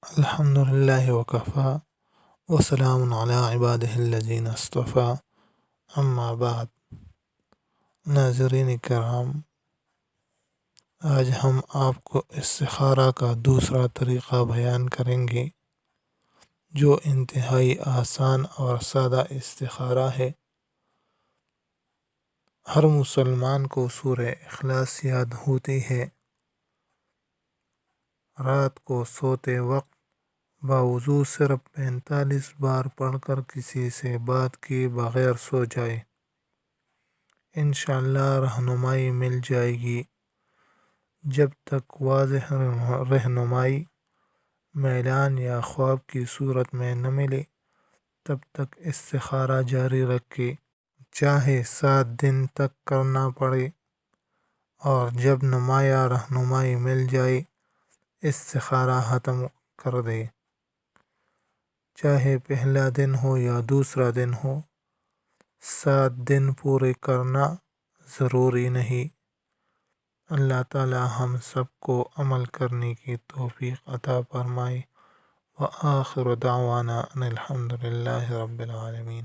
الحمد للہ وکفا وسلام علی عبادہ الذین اصطفیٰ اما بعد۔ ناظرین کرام، آج ہم آپ کو استخارہ کا دوسرا طریقہ بیان کریں گے جو انتہائی آسان اور سادہ استخارہ ہے۔ ہر مسلمان کو سورہ اخلاص یاد ہوتی ہے۔ رات کو سوتے وقت باوضو صرف 45 بار پڑھ کر کسی سے بات کیے بغیر سو جائے، انشاءاللہ رہنمائی مل جائے گی۔ جب تک واضح رہنمائی میلان یا خواب کی صورت میں نہ ملے تب تک استخارہ جاری رکھے، چاہے 7 دن تک کرنا پڑے، اور جب نمایاں رہنمائی مل جائے استخارہ ختم کر دے، چاہے پہلا دن ہو یا دوسرا دن ہو۔ 7 دن پورے کرنا ضروری نہیں۔ اللہ تعالی ہم سب کو عمل کرنے کی توفیق عطا فرمائے۔ وآخر دعوانا ان الحمد للہ رب العالمین۔